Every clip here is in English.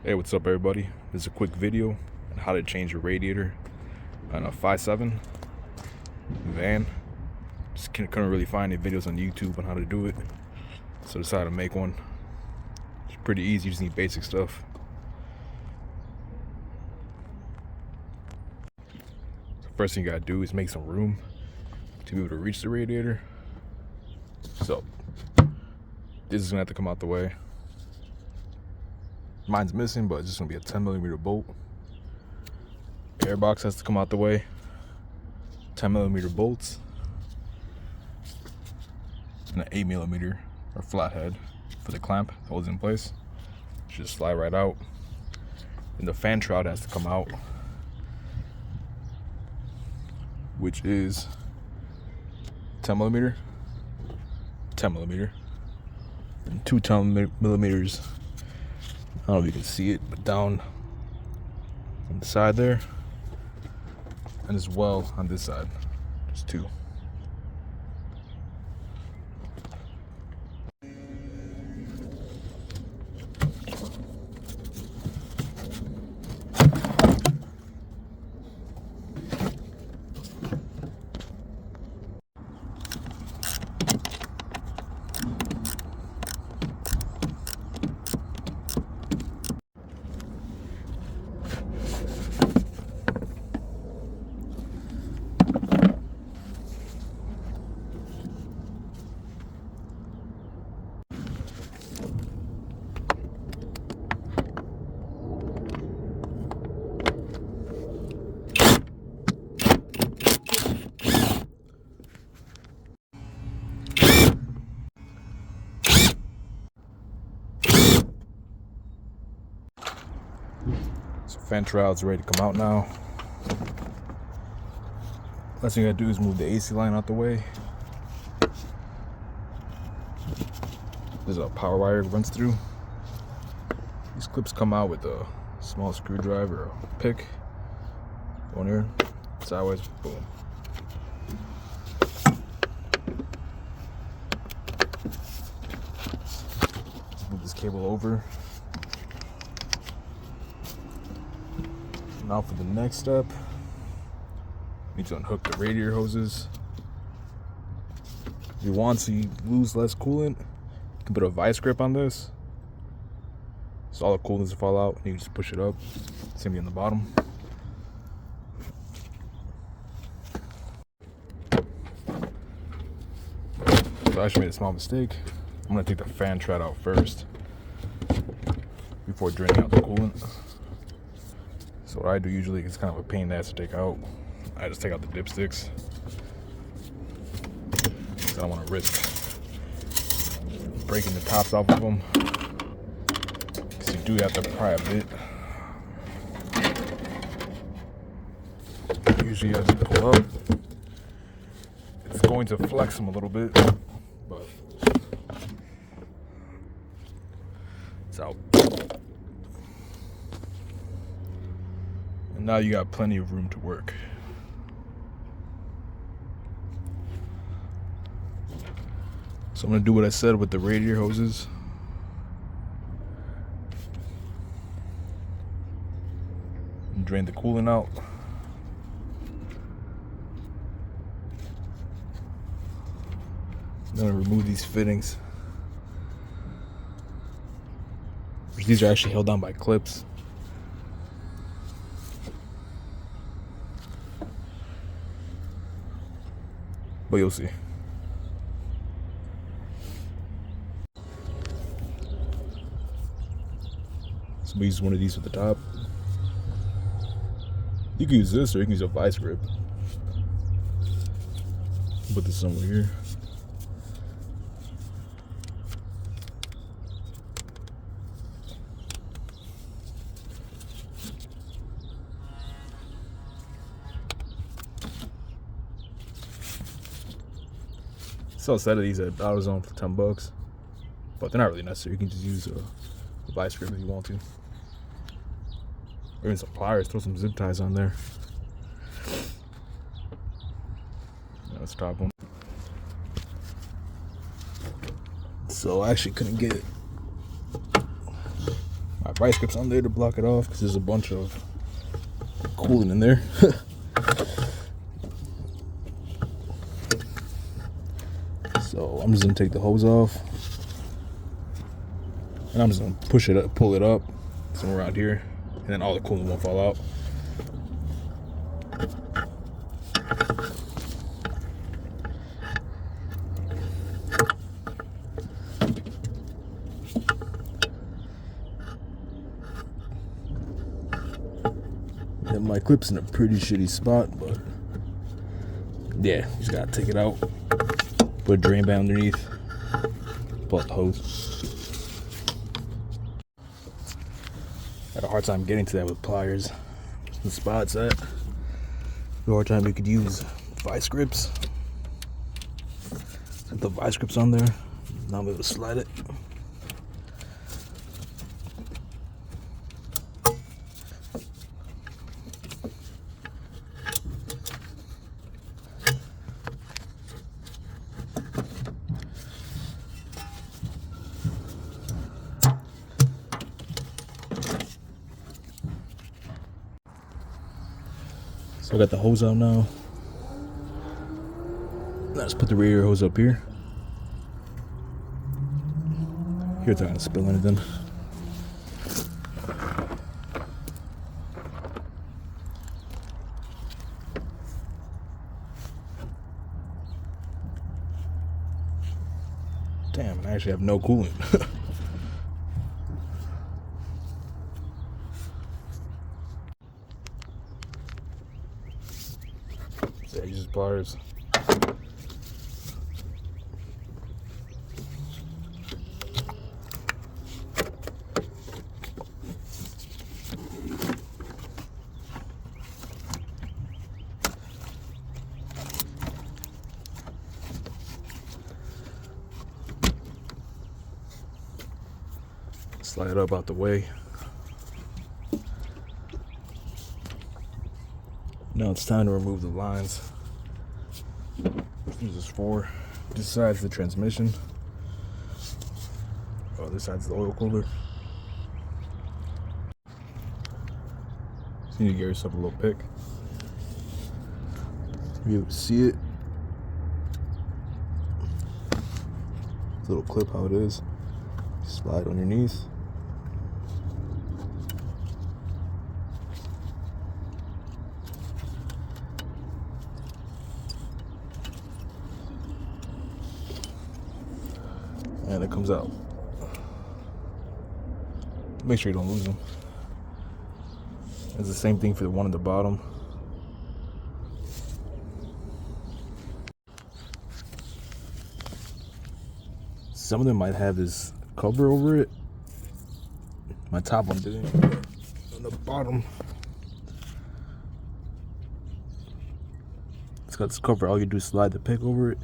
Hey, what's up everybody? This is a quick video on how to change your radiator on a 5.7 van. Just couldn't really find any videos on YouTube on how to do it, so decided to make one. It's pretty easy, you just need basic stuff. So first thing you gotta do is make some room to be able to reach the radiator. So this is gonna have to come out the way. Mine's missing, but it's just gonna be a 10mm bolt. Airbox has to come out the way. 10mm bolts and an 8mm or flathead for the clamp that holds it in place. Should just slide right out. And the fan shroud has to come out, which is 10mm, 10mm, and 2 10mm. I don't know if you can see it, but down on the side there, and as well on this side, just 2. So fan shroud's ready to come out now. Last thing I gotta do is move the AC line out the way. There's a power wire that runs through. These clips come out with a small screwdriver or a pick. Go in here, sideways, boom. Move this cable over. Now for the next step, need to unhook the radiator hoses. If you want so you lose less coolant, you can put a vice grip on this, so all the coolants will fall out and you can just push it up. Same thing on the bottom. So I actually made a small mistake. I'm gonna take the fan shroud out first before draining out the coolant. So what I do usually is kind of a pain in the ass to take out. I just take out the dipsticks. So I don't want to risk breaking the tops off of them, because you do have to pry a bit. Usually as you pull up, it's going to flex them a little bit, but it's out. And now you got plenty of room to work. So I'm gonna do what I said with the radiator hoses. And drain the coolant out. I'm gonna remove these fittings. These are actually held down by clips. But you'll see. So we use one of these at the top. You can use this or you can use a vice grip. Put this somewhere here. Sell a set of these at AutoZone for $10, but they're not really necessary. You can just use a vice grip if you want to, or even some pliers. Throw some zip ties on there. That's the top one. So I actually couldn't get my vice grips on there to block it off because there's a bunch of coolant in there. So I'm just gonna take the hose off, and I'm just gonna push it up, pull it up somewhere around here, and then all the coolant won't fall out. And my clip's in a pretty shitty spot, but yeah, just gotta take it out. Put a drain band underneath, pull out the hose. Had a hard time getting to that with pliers. The spot's at. The hard time you could use vice grips. Put the vice grips on there. Now I'm able to slide it. So I got the hose out now. Let's put the radiator hose up here. Here it's not gonna spill anything. Damn, I actually have no coolant. So I use pliers. Slide it up out the way. Now it's time to remove the lines. This is for this side's the transmission. Oh, this side's the oil cooler. So you need to get yourself a little pick. Be able to see it. Little clip how it is. Slide underneath. And it comes out. Make sure you don't lose them. It's the same thing for the one at the bottom. Some of them might have this cover over it. My top one didn't. On the bottom, it's got this cover. All you do is slide the pick over it.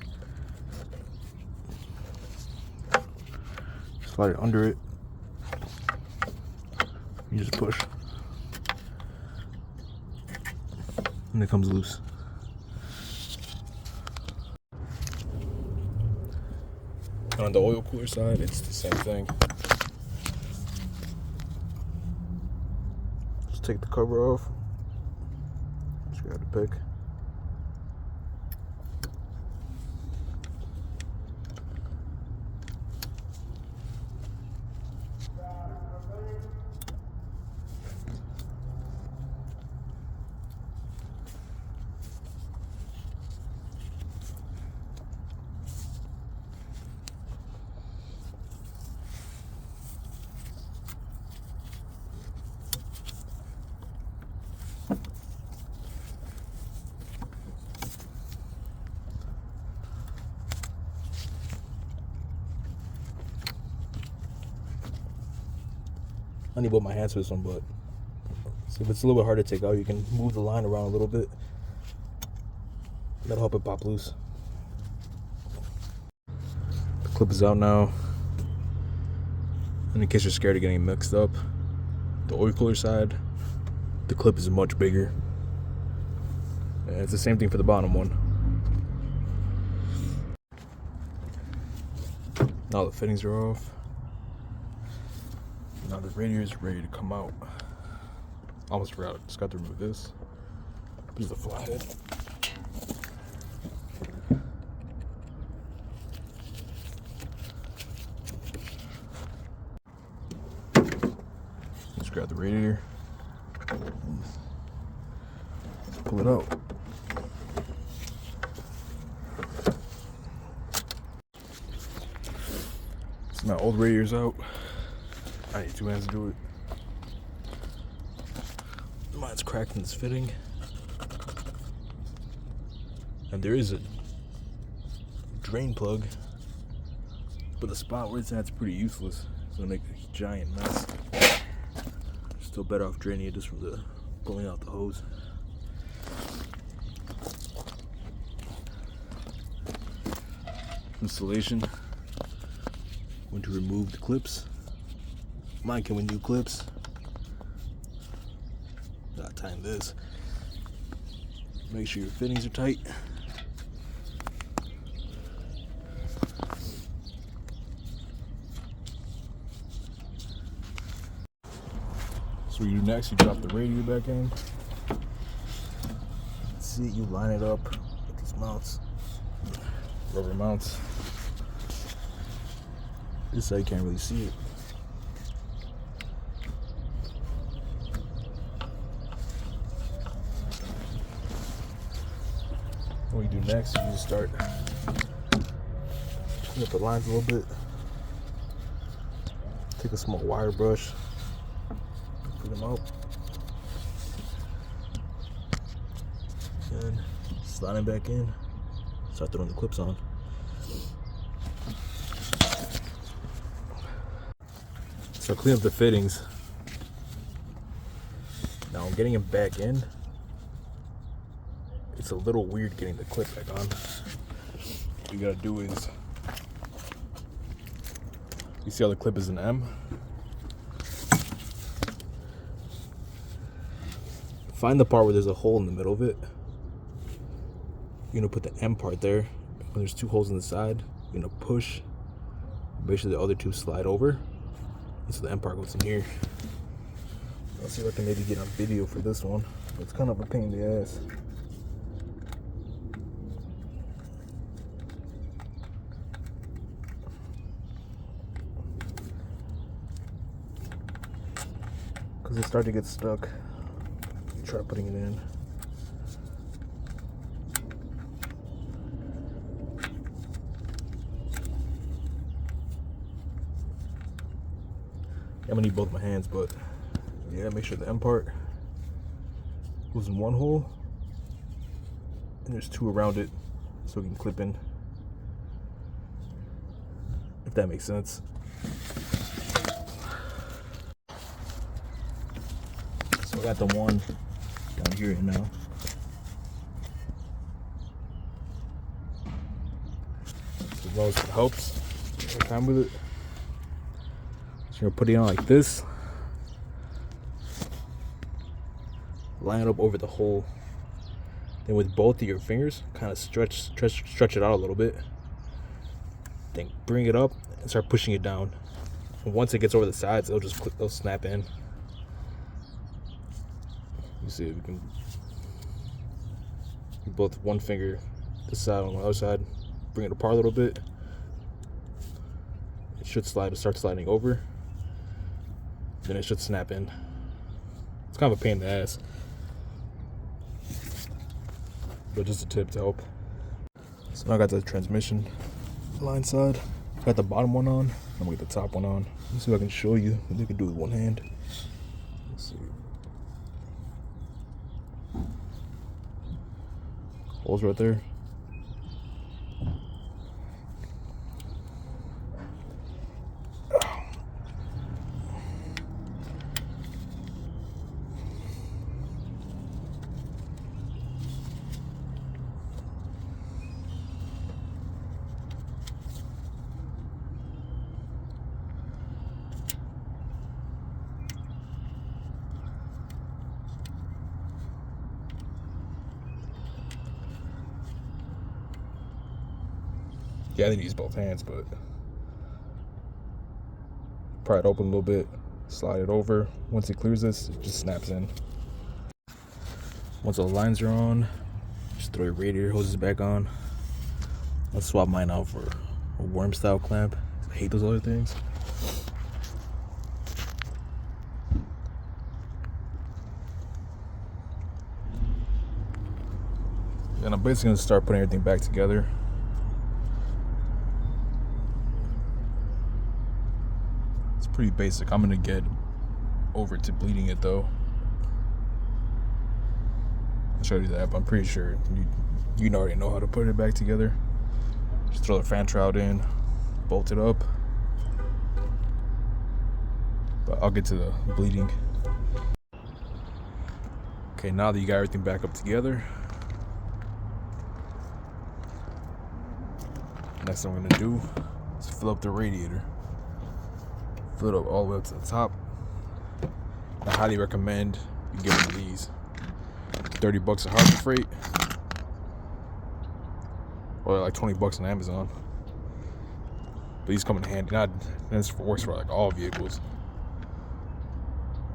Slide it under it. You just push, and it comes loose. On the oil cooler side, it's the same thing. Just take the cover off. Just grab the pick. I need to put my hands for this one, but so if it's a little bit hard to take out, you can move the line around a little bit. That'll help it pop loose. The clip is out now. And in case you're scared of getting mixed up, the oil cooler side, the clip is much bigger. And it's the same thing for the bottom one. Now the fittings are off. Now the radiator is ready to come out. Almost forgot, just got to remove this. This is the flathead. Just grab the radiator. Pull it out. So my old radiator's out. I need 2 hands to do it. Mine's cracked in this fitting. And there is a drain plug, but the spot where it's at is pretty useless. It's gonna make a giant mess. Still better off draining it just from the pulling out the hose. Installation. Going to remove the clips. Mine came with new clips. Gotta tighten this. Make sure your fittings are tight. So what you do next, you drop the radiator back in. See, you line it up with these mounts, rubber mounts. This side you can't really see it. What you do next, you just start clean up the lines a little bit. Take a small wire brush, put them out, and slide them back in. Start throwing the clips on. So clean up the fittings. Now I'm getting them back in. It's a little weird getting the clip back on. What you gotta do is, you see how the clip is an M? Find the part where there's a hole in the middle of it. You're gonna put the M part there. When there's 2 holes in the side, you're gonna push. Make sure the other 2 slide over. And so the M part goes in here. I'll see if I can maybe get on video for this one. It's kind of a pain in the ass. Because it started to get stuck. Try putting it in. I'm gonna need both my hands, but yeah, make sure the M part goes in one hole and there's 2 around it so we can clip in, if that makes sense. So I got the one down here now. As long as it helps, take time with it. So you're gonna put it on like this. Line it up over the hole. Then with both of your fingers, kind of stretch it out a little bit. Then bring it up and start pushing it down. And once it gets over the sides, it'll snap in. You see, we can both one finger this side on the other side. Bring it apart a little bit. It should start sliding over. Then it should snap in. It's kind of a pain in the ass, but just a tip to help. So now I got the transmission line side. Got the bottom one on. I'm gonna get the top one on. Let's see if I can show you what you can do with one hand. Let's see. Holes right there. Yeah, I didn't use both hands, but pry it open a little bit, Slide it over. Once it clears this, it just snaps in. Once all the lines are on, just throw your radiator hoses back on. I'll swap mine out for a worm style clamp. I hate those other things. And I'm basically gonna start putting everything back together. It's pretty basic. I'm gonna get over to bleeding it though. I'll show you that, but I'm pretty sure you already know how to put it back together. Just throw the fan shroud in, bolt it up. But I'll get to the bleeding. Okay, now that you got everything back up together, next thing I'm gonna do is fill up the radiator. Fill it up all the way up to the top. I highly recommend you get one of these. $30 at Harbor Freight, or like $20 on Amazon. But these come in handy. Not this works for like all vehicles.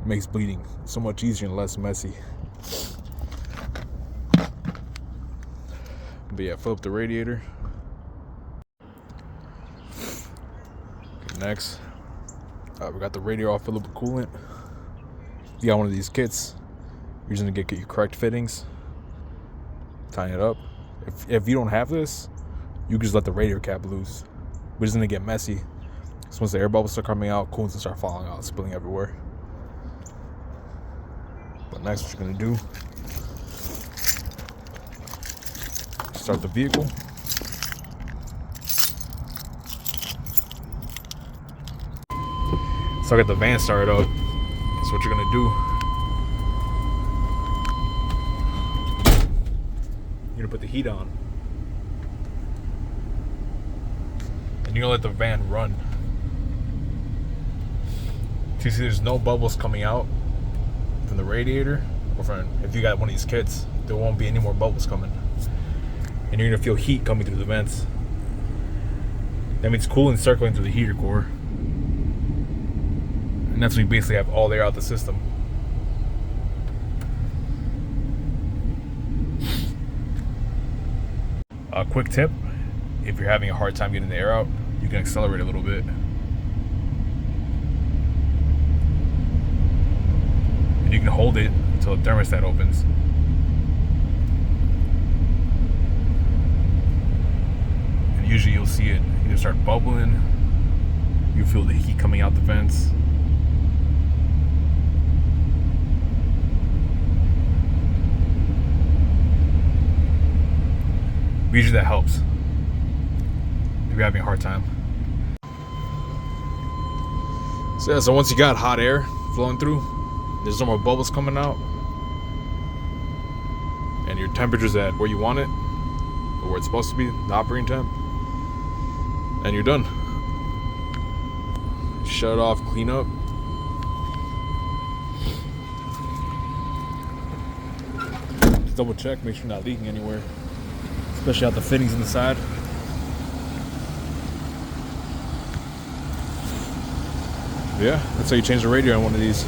It makes bleeding so much easier and less messy. But yeah, fill up the radiator. Next, we got the radiator all filled up with coolant. If you got one of these kits, you're just gonna get your correct fittings, tighten it up. If you don't have this, you can just let the radiator cap loose, which is gonna get messy. So once the air bubbles start coming out, coolant's gonna start falling out, spilling everywhere. But next, what you're gonna do, start the vehicle. So I got the van started up. That's what you're gonna do. You're gonna put the heat on. And you're gonna let the van run. So you see there's no bubbles coming out from the radiator, or from, if you got one of these kits, there won't be any more bubbles coming. And you're gonna feel heat coming through the vents. That means coolant circling through the heater core. And that's when you basically have all the air out the system. A quick tip, if you're having a hard time getting the air out, you can accelerate a little bit. And you can hold it until the thermostat opens. And usually you'll see it either start bubbling, you feel the heat coming out the vents. Usually that helps if you're having a hard time. So yeah, so once you got hot air flowing through, there's no more bubbles coming out, and your temperature's at where you want it, or where it's supposed to be, the operating temp, and you're done. Shut it off, clean up. Just double check, make sure you're not leaking anywhere. Especially out the fittings in the side. Yeah, that's how you change the radiator on one of these.